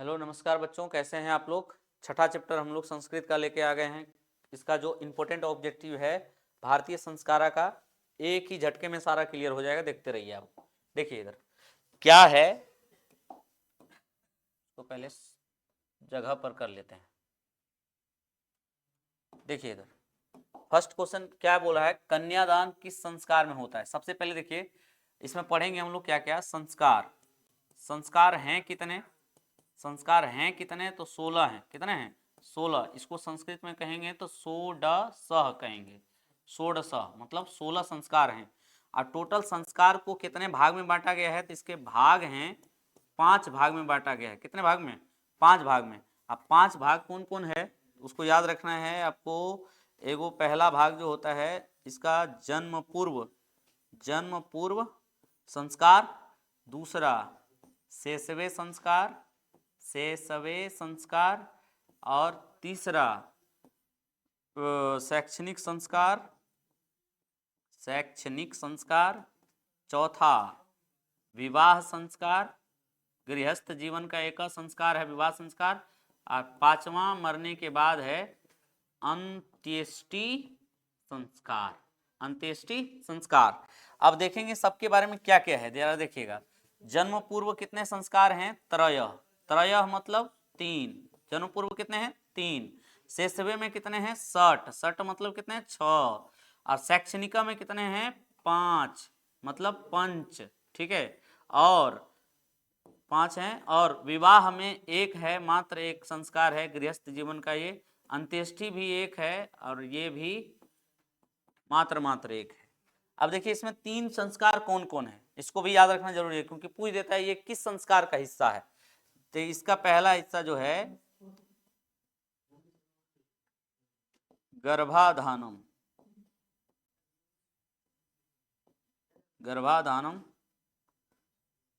Hello नमस्कार बच्चों, कैसे हैं आप लोग। छठा चैप्टर हम लोग संस्कृत का लेके आ गए हैं। इसका जो इम्पोर्टेंट ऑब्जेक्टिव है भारतीय संस्कारा का, एक ही झटके में सारा क्लियर हो जाएगा। देखते रहिए आप। देखिए इधर क्या है, तो पहले जगह पर कर लेते हैं। देखिए इधर फर्स्ट क्वेश्चन क्या बोला है, कन्यादान किस संस्कार में होता है। सबसे पहले देखिए इसमें पढ़ेंगे हम लोग क्या क्या संस्कार। संस्कार हैं कितने, संस्कार हैं कितने, तो 16 हैं। कितने हैं? 16। इसको संस्कृत में कहेंगे तो षोडशः कहेंगे। षोडशः मतलब 16 संस्कार हैं। और टोटल संस्कार को कितने भाग में बांटा गया है, तो इसके भाग हैं 5 भाग में बांटा गया है। कितने भाग में? 5 भाग में। अब 5 भाग कौन कौन है उसको याद रखना है आपको। एगो पहला भाग जो होता है इसका जन्म पूर्व संस्कार, दूसरा शैशवे संस्कार, और तीसरा शैक्षणिक संस्कार, चौथा विवाह संस्कार, गृहस्थ जीवन का एक संस्कार है विवाह संस्कार, और पांचवा मरने के बाद है अंत्येष्टि संस्कार। अब देखेंगे सबके बारे में क्या क्या है, जरा देखिएगा। जन्म पूर्व कितने संस्कार हैं? त्रय मतलब 3। जन्म पूर्व कितने हैं? 3। शैशवे में कितने हैं? 60 मतलब कितने हैं? 6। और शैक्षणिका में कितने हैं? 5 मतलब पंच। ठीक है, और 5 हैं। और विवाह में एक है, मात्र एक संस्कार है गृहस्थ जीवन का, ये अंत्येष्टि भी एक है, और ये भी मात्र एक है। अब देखिए इसमें 3 संस्कार कौन कौन है, इसको भी याद रखना जरूरी है, क्योंकि पूछ देता है ये किस संस्कार का हिस्सा है। तो इसका पहला हिस्सा जो है गर्भाधानम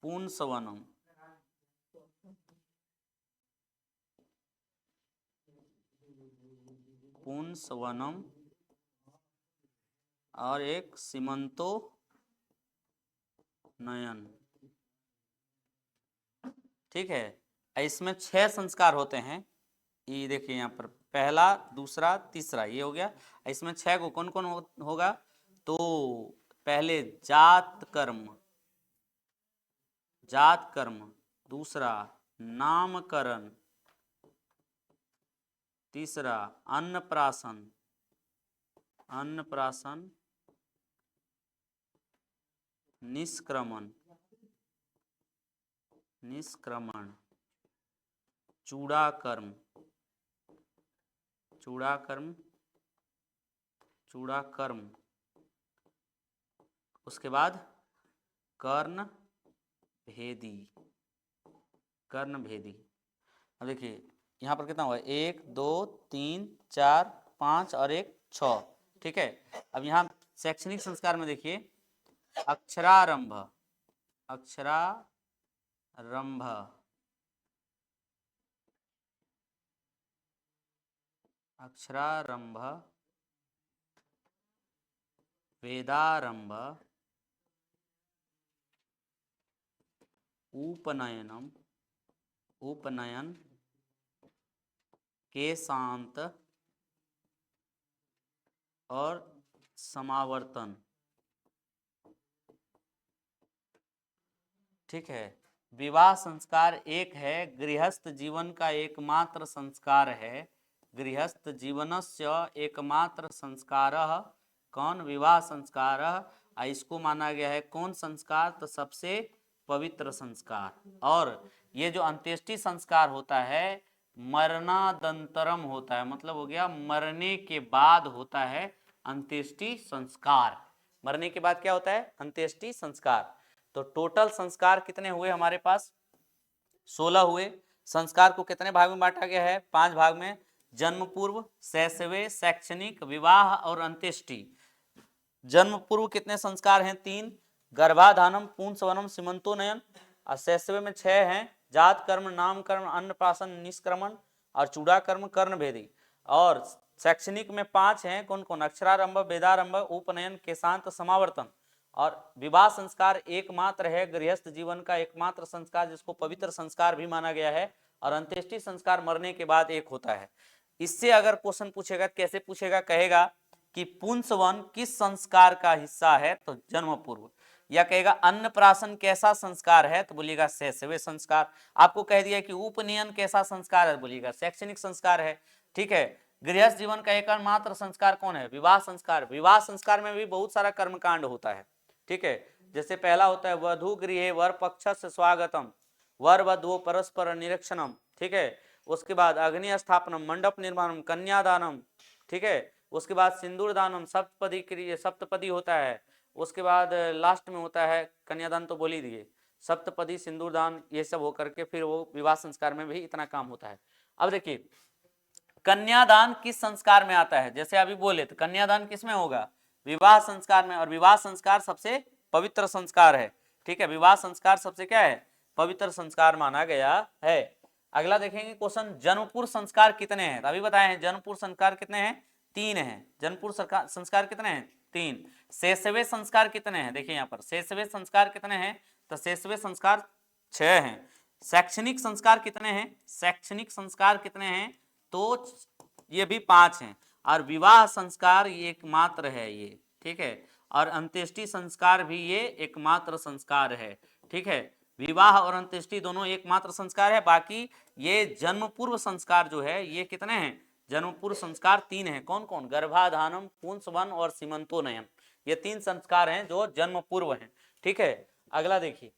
पुंसवनम और एक सीमंतो नयन। ठीक है, इसमें 6 संस्कार होते हैं। ये देखिए यहाँ पर पहला, दूसरा, तीसरा, ये हो गया। इसमें 6 को कौन कौन होगा, तो पहले जात कर्म, दूसरा नामकरण, तीसरा अन्नप्राशन, निष्क्रमण, चूड़ाकर्म, उसके बाद कर्ण भेदी। अब देखिए यहाँ पर कितना हुआ, 1 2 3 4 5 और 1 6। ठीक है, अब यहाँ शैक्षणिक संस्कार में देखिए अक्षरारंभ, वेदारंभ, उपनयन, केशांत और समावर्तन। ठीक है, विवाह संस्कार एक है, गृहस्थ जीवन का एकमात्र संस्कार है। गृहस्थ जीवनस्य एकमात्र संस्कारः कौन? विवाह संस्कारः। इसको माना गया है कौन संस्कार, तो सबसे पवित्र संस्कार। और ये जो अंत्येष्टि संस्कार होता है मरणादंतरम होता है, मतलब हो गया मरने के बाद होता है अंत्येष्टि संस्कार। मरने के बाद क्या होता है? अंत्येष्टि संस्कार। तो टोटल संस्कार कितने हुए हमारे पास? 16 हुए। संस्कार को कितने भाग में बांटा गया है? 5 भाग में। जन्म पूर्व, शैशवे, शैक्षणिक, विवाह और अंत्येष्टि। जन्म पूर्व कितने संस्कार हैं? 3। गर्भाधानम, पुंसवनम, सीमंतोनयन। और शैशवे में 6 हैं, जात कर्म, नाम कर्म, अन्नप्राशन, निष्क्रमण और चूड़ाकर्म, कर्णभेदी। और शैक्षणिक में 5 हैं, कौन कौन? अक्षरारंभ, वेदारंभ, उपनयन, केशांत, समावर्तन। और विवाह संस्कार एकमात्र है, गृहस्थ जीवन का एकमात्र संस्कार, जिसको पवित्र संस्कार भी माना गया है। और अंत्येष्टि संस्कार मरने के बाद एक होता है। इससे अगर क्वेश्चन पूछेगा, कैसे पूछेगा, कहेगा कि पुंसवन किस संस्कार का हिस्सा है, तो जन्म पूर्व। या कहेगा अन्नप्राशन कैसा संस्कार है, तो बोलिएगा शैशव संस्कार। आपको कह दिया कि उपनयन कैसा संस्कार है, बोलिएगा शैक्षणिक संस्कार है। ठीक है, गृहस्थ जीवन का एकमात्र संस्कार कौन है, विवाह संस्कार। विवाह संस्कार में भी बहुत सारा कर्मकांड होता है। ठीक है, जैसे पहला होता है वधु गृहे वर पक्ष स्वागतम, वर वधु परस्पर निरीक्षणम। ठीक है, उसके बाद अग्नि स्थापनम, मंडप निर्माणम, कन्यादानम। ठीक है, उसके बाद सिंदूर दानम, सप्तपदी होता है। उसके बाद लास्ट में होता है कन्यादान, तो बोल ही दिए, सप्तपदी, सिंदूर दान, ये सब होकर के फिर वो विवाह संस्कार में भी इतना काम होता है। अब देखिए कन्यादान किस संस्कार में आता है, जैसे अभी बोले तो कन्यादान किस में होगा, विवाह संस्कार में। और विवाह संस्कार सबसे पवित्र संस्कार है। ठीक है, विवाह संस्कार सबसे क्या है, पवित्र संस्कार माना गया है। अगला देखेंगे क्वेश्चन, जन्मपुर संस्कार कितने हैं, अभी बताए हैं जन्मपुर संस्कार कितने हैं, 3 हैं। जन्मपुर संस्कार कितने हैं, 3। शैशवे संस्कार कितने हैं, देखिए यहाँ पर शैशवे संस्कार कितने हैं, तो शैशवे संस्कार 6 हैं। शैक्षणिक संस्कार कितने हैं, शैक्षणिक संस्कार कितने हैं, तो ये भी 5 हैं। और विवाह संस्कार ये एकमात्र है ये। ठीक है, और अंत्येष्टि संस्कार भी ये एकमात्र संस्कार है। ठीक है, विवाह और अंत्येष्टि दोनों एकमात्र संस्कार है। बाकी ये जन्म पूर्व संस्कार जो है ये कितने हैं, जन्म पूर्व संस्कार 3 हैं। कौन कौन, गर्भाधानम, पुंसवन और सीमंतोनयन, ये 3 संस्कार हैं जो जन्म पूर्व हैं। ठीक है, अगला देखिए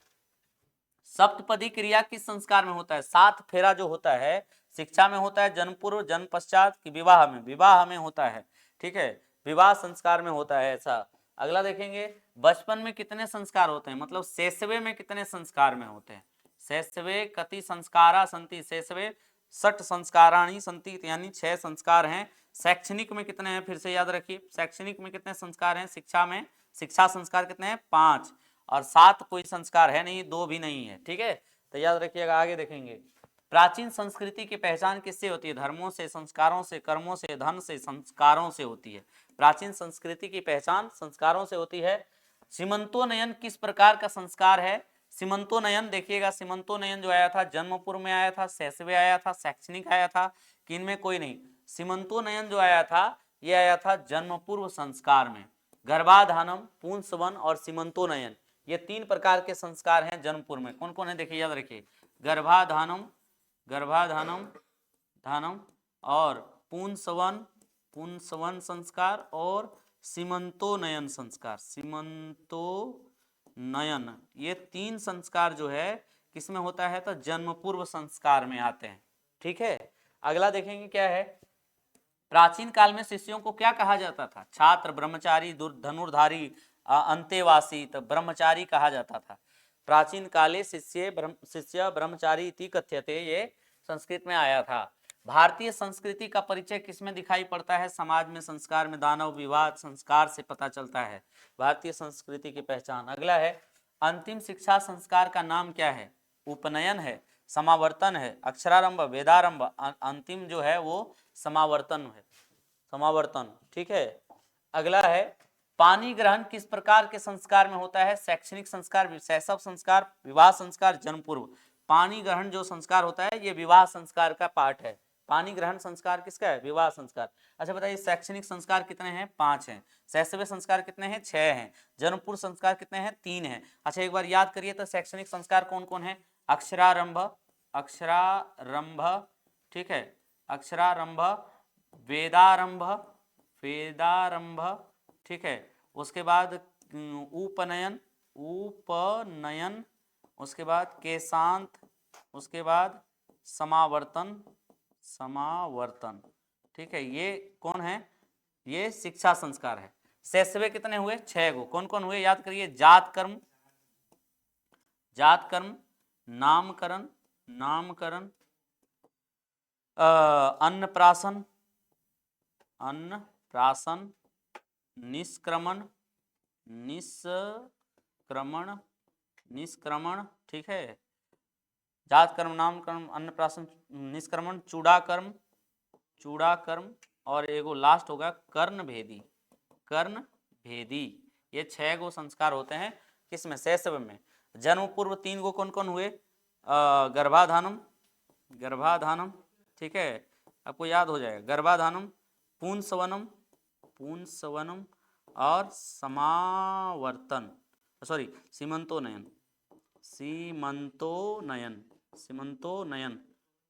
सप्तपदी क्रिया किस संस्कार में होता है, 7 फेरा जो होता है शिक्षा में होता है, जन्म पूर्व, जन्म पश्चात की विवाह में, विवाह में होता है। ठीक है, विवाह संस्कार में होता है ऐसा। अगला देखेंगे बचपन में कितने संस्कार होते हैं, मतलब शैशवे में कितने संस्कार में होते हैं। शैशवे कति संस्कारा संति, शैशवे 60 संस्काराणी संति, यानी 6 संस्कार हैं। शैक्षणिक में कितने हैं, फिर से याद रखिए, शैक्षणिक में कितने संस्कार हैं, शिक्षा में, शिक्षा संस्कार कितने हैं, 5। और 7 कोई संस्कार है नहीं, 2 भी नहीं है। ठीक है, तो याद रखिएगा। आगे देखेंगे प्राचीन संस्कृति की पहचान किससे होती है, धर्मों से, संस्कारों से, कर्मों से, धन से, संस्कारों से होती है। प्राचीन संस्कृति की पहचान संस्कारों से होती है। सीमंतोनयन किस प्रकार का संस्कार है, सीमंतोनयन देखिएगा, सीमंतोनयन जो आया था जन्मपुर में आया था, शैशवे आया था, शैक्षणिक आया था, कि इनमें कोई नहीं। सीमंतोनयन जो आया था ये आया था जन्म पूर्व संस्कार में। गर्भाधानम, पुंसवन और सीमंतोनयन, ये 3 प्रकार के संस्कार हैं जन्मपुर में। कौन कौन है देखिए, याद रखिए, गर्भाधानम, गर्भाधानम धानम और पुंसवन, पुंसवन संस्कार और सीमंतोनयन संस्कार, सीमंतोनयन, ये 3 संस्कार जो है किसमें होता है, तो जन्म पूर्व संस्कार में आते हैं। ठीक है, अगला देखेंगे क्या है, प्राचीन काल में शिष्यों को क्या कहा जाता था, छात्र, ब्रह्मचारी, धनुर्धारी, अंतेवासी, तो ब्रह्मचारी कहा जाता था। प्राचीन काले शिष्य ब्रह्मचारी इति कथ्यते, ये संस्कृत में आया था। भारतीय संस्कृति का परिचय किसमें दिखाई पड़ता है, समाज में, संस्कार में, दानव, विवाह संस्कार से पता चलता है भारतीय संस्कृति की पहचान। अगला है अंतिम शिक्षा संस्कार का नाम क्या है, उपनयन है, समावर्तन है, अक्षरारंभ, वेदारंभ। अंतिम जो है वो समावर्तन है, समावर्तन। ठीक है, अगला है पानी ग्रहण किस प्रकार के संस्कार में होता है, शैक्षणिक संस्कार, शैशव संस्कार, विवाह संस्कार, जन्म पूर्व। पानी ग्रहण जो संस्कार होता है ये विवाह संस्कार का पार्ट है। पानी ग्रहण संस्कार किसका है, विवाह संस्कार। अच्छा बताइए शैक्षणिक संस्कार कितने हैं, 5 हैं। शैशव संस्कार कितने हैं, 6 हैं। जन्मपुर संस्कार कितने हैं, 3 हैं। अच्छा एक बार याद करिए तो शैक्षणिक संस्कार कौन कौन है, अक्षरारंभ, अक्षरारंभ, ठीक है, अक्षरारंभ, वेदारंभ, वेदारंभ, ठीक है, उसके बाद उपनयन, उपनयन, उसके बाद केशांत, उसके बाद समावर्तन, समावर्तन। ठीक है, ये कौन है, ये शिक्षा संस्कार है। शैशवे कितने हुए, 6 गो। कौन कौन हुए याद करिए, जात कर्म, जात कर्म, नामकरण, नामकरण, अन्नप्राशन, अन्नप्राशन, निष्क्रमण, निष्क्रमण, निष्क्रमण, ठीक है, जात कर्म, नामकर्म, अन्नप्राशन, निष्क्रमण, चूड़ाकर्म, चूड़ाकर्म, और एगो लास्ट होगा कर्ण भेदी, कर्ण भेदी। ये 6 गो संस्कार होते हैं किसमें, शैशव में। जन्म पूर्व 3 गो कौन कौन हुए, गर्भाधानम, गर्भाधानम, ठीक है, आपको याद हो जाएगा। गर्भाधानम, पुंसवनम, पुंसवनम और समावर्तन, सॉरी सीमंतोनयन, सीमंतोनयन, सीमंतोनयन,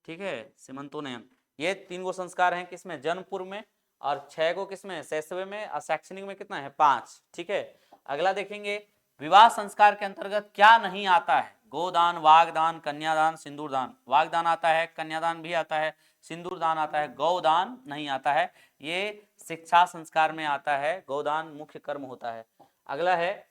ठीक है, सीमंतोनयन। ये 3 गो संस्कार हैं किसमें, जन्म पूर्व में, और 6 गो किसमें, शैशव में, और शैक्षणिक में कितना है, 5, ठीक है। अगला देखेंगे, विवाह संस्कार के अंतर्गत क्या नहीं आता है, गोदान, वागदान, कन्यादान, सिंदूरदान। वागदान आता है, कन्यादान भी आता है, सिंदूरदान आता है, गौदान नहीं आता है। ये शिक्षा संस्कार में आता है, गौदान मुख्य कर्म होता है। अगला है,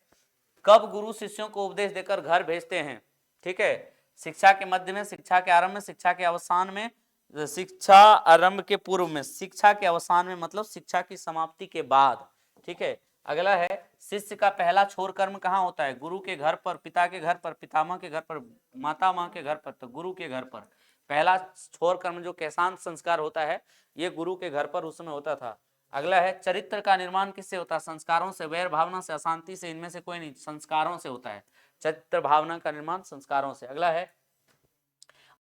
कब गुरु शिष्यों को उपदेश देकर घर भेजते हैं, ठीक है, शिक्षा के मध्य में, शिक्षा के आरंभ में, शिक्षा के अवसान में, शिक्षा आरंभ के पूर्व में, शिक्षा के अवसान में मतलब शिक्षा की समाप्ति के बाद, ठीक है। अगला है, शिष्य का पहला छोर कर्म कहाँ होता है, गुरु के घर पर, पिता के घर पर, पितामह के घर पर, माता माँ के घर पर, तो गुरु के घर पर पहला छोर कर्म जो केशांत संस्कार होता है, ये गुरु के घर पर उस समय होता था। अगला है, चरित्र का निर्माण किससे होता है, संस्कारों से, वैर भावना से, अशांति से, इनमें से कोई नहीं, संस्कारों से होता है। चरित्र भावना का निर्माण संस्कारों से। अगला है,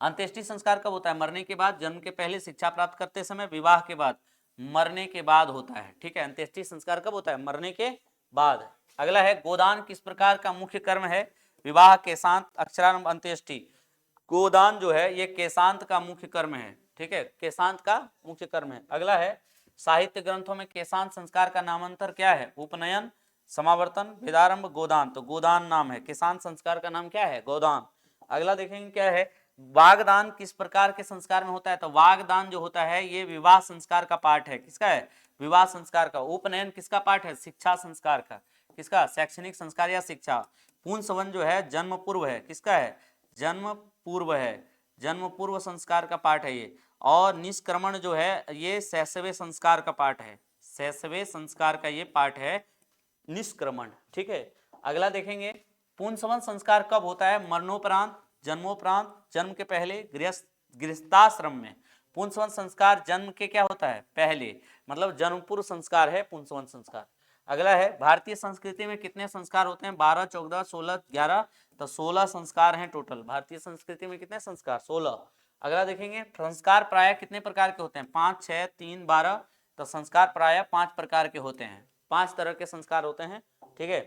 अंत्येष्टि संस्कार कब होता है, मरने के बाद, जन्म के पहले, शिक्षा प्राप्त करते समय, विवाह के बाद, मरने के बाद होता है, ठीक है। अंत्येष्टि संस्कार कब होता है, मरने के बाद। अगला है, गोदान किस प्रकार का मुख्य कर्म है, विवाह, केशांत, अक्षरारंभ, अंत्येष्टि। गोदान जो है ये केशांत का मुख्य कर्म है, ठीक है, केशांत का मुख्य कर्म है। अगला है, साहित्य ग्रंथों में केशांत संस्कार का नामांतर क्या है, उपनयन, समावर्तन, वेदारंभ, गोदान। तो गोदान नाम है, केशांत संस्कार का नाम क्या है, गोदान। अगला देखेंगे क्या है, वागदान किस प्रकार के संस्कार में होता है, तो वागदान जो होता है ये विवाह संस्कार का पार्ट है, किसका है, विवाह संस्कार का। उपनयन किसका पार्ट है, शिक्षा संस्कार का, किसका, शैक्षणिक संस्कार या शिक्षा। पुंसवन जो है जन्म पूर्व है, किसका है, जन्म पूर्व है, जन्म पूर्व संस्कार का पार्ट है ये। और निष्क्रमण जो है ये शैशव संस्कार का पार्ट है, शैशव संस्कार का ये पार्ट है निष्क्रमण, ठीक है। अगला देखेंगे, पुंसवन संस्कार कब होता है, मरणोपरांत, जन्मोपरांत, जन्म के पहले, गृहस्थाश्रम में। पुंसवन संस्कार जन्म के क्या होता है, पहले, मतलब जन्म पूर्व संस्कार है पुंसवन संस्कार। अगला है, भारतीय संस्कृति में कितने संस्कार होते हैं, 12, 14, 16, 11, तो 16 संस्कार हैं टोटल। भारतीय संस्कृति में कितने संस्कार, 16। अगला देखेंगे, संस्कार प्राय कितने प्रकार के होते हैं, 5, 6, 3, 12, तो संस्कार प्राय 5 प्रकार के होते हैं, 5 तरह के संस्कार होते हैं, ठीक है।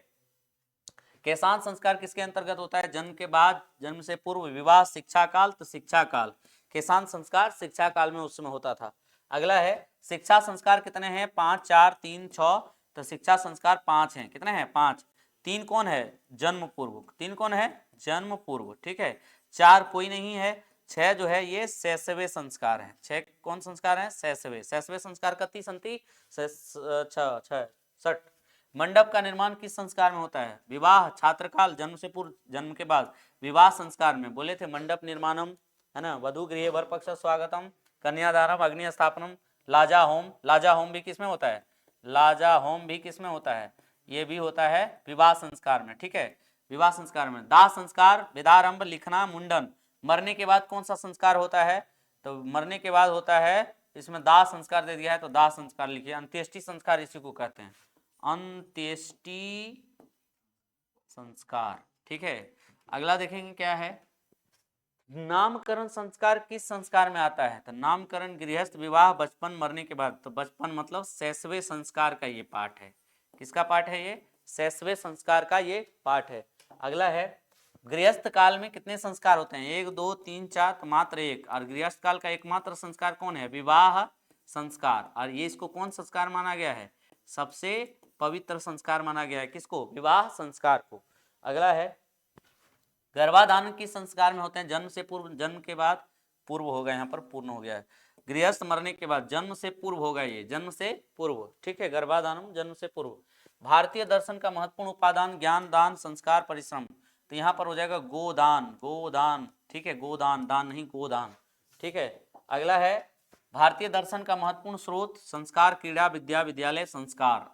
केशांत संस्कार किसके अंतर्गत होता है, जन्म के बाद, जन्म से पूर्व, विवाह, शिक्षा काल, तो शिक्षा काल, केशांत संस्कार शिक्षा काल में उस समय होता था। अगला है, शिक्षा संस्कार कितने हैं, 5, 4, 3, 6, तो शिक्षा संस्कार 5 हैं, कितने हैं, 5। 3 कौन है, जन्म पूर्व, 3 कौन है, जन्म पूर्व, ठीक है। 4 कोई नहीं है, 6 जो है ये शैशव संस्कार है, 6 कौन संस्कार है, शैशव। शैशव संस्कार कति संति, 6 मंडप का निर्माण किस संस्कार में होता है, विवाह, छात्रकाल, जन्म से पूर्व, जन्म के बाद, विवाह संस्कार में। बोले थे मंडप निर्माणम, है ना, वधु गृह वर पक्ष स्वागतम, कन्यादानम, अग्नि स्थापनम, लाजा होम। लाजा होम भी किसमें होता है, लाजा होम भी किसमें होता है, ये भी होता है विवाह संस्कार में, ठीक है, विवाह संस्कार में। दाह संस्कार, वेदारंभ, लिखना, मुंडन। मरने के बाद कौन सा संस्कार होता है, तो मरने के बाद होता है, इसमें दाह संस्कार दे दिया है तो दाह संस्कार लिखिए। अंत्येष्टि संस्कार इसी को कहते हैं, अंत्येष्टि संस्कार, ठीक है। अगला देखेंगे क्या है, नामकरण संस्कार किस संस्कार में आता है, तो नामकरण, गृहस्थ, विवाह, बचपन, मरने के बाद। तो बचपन मतलब शैशव संस्कार का ये पार्ट है, किसका पार्ट है ये, शैशव संस्कार का ये पार्ट है। अगला है, गृहस्थ काल में कितने संस्कार होते हैं, 1, 2, 3, 4, तो मात्र 1। और गृहस्थ काल का एकमात्र संस्कार कौन है, विवाह संस्कार। और ये इसको कौन संस्कार माना गया है, सबसे पवित्र संस्कार माना गया है, किसको, विवाह संस्कार को। अगला है, गर्भाधान किस संस्कार में होते हैं, जन्म से पूर्व, जन्म के बाद, पूर्व हो गया, यहाँ पर पूर्ण हो गया है। गृहस्थ मरने के बाद, जन्म से पूर्व होगा ये, जन्म से पूर्व, ठीक है, गर्भाधान जन्म से पूर्व। भारतीय दर्शन का महत्वपूर्ण उपादान, ज्ञान, दान, संस्कार, परिश्रम। तो यहाँ पर हो जाएगा गोदान, गोदान, ठीक है, गोदान, दान नहीं, गोदान, ठीक है। अगला है, भारतीय दर्शन का महत्वपूर्ण स्रोत, संस्कार, क्रीड़ा, विद्या, विद्यालय, संस्कार,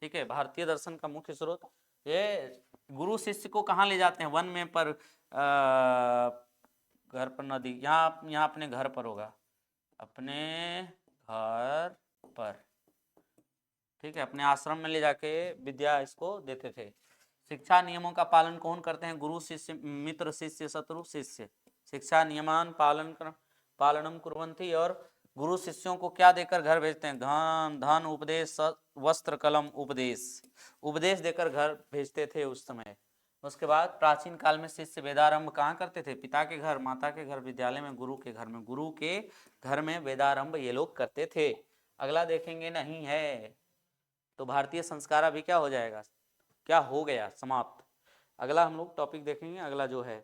ठीक है। भारतीय दर्शन का मुख्य स्रोत, ये गुरु शिष्य को कहाँ ले जाते हैं, वन में, पर घर पर नदी, यहाँ अपने घर पर होगा, अपने घर पर, ठीक है, अपने आश्रम में ले जाके विद्या इसको देते थे। शिक्षा नियमों का पालन कौन करते हैं, गुरु शिष्य, मित्र शिष्य, शत्रु शिष्य। शिक्षा नियमान पालन कर, पालनम कुर्वन्ति, और गुरु शिष्यों को क्या देकर घर भेजते हैं? धन, धन, उपदेश, वस्त्र, कलम, उपदेश, उपदेश देकर घर भेजते थे उस समय। उसके बाद प्राचीन काल में शिष्य वेदारंभ कहाँ करते थे? पिता के घर, माता के घर, विद्यालय में, गुरु के घर में, गुरु के घर में वेदारंभ ये लोग करते थे। अगला देखेंगे, नहीं है तो भारतीय संस्कार अभी क्या हो जाएगा, क्या हो गया, समाप्त। अगला हम लोग टॉपिक देखेंगे, अगला जो है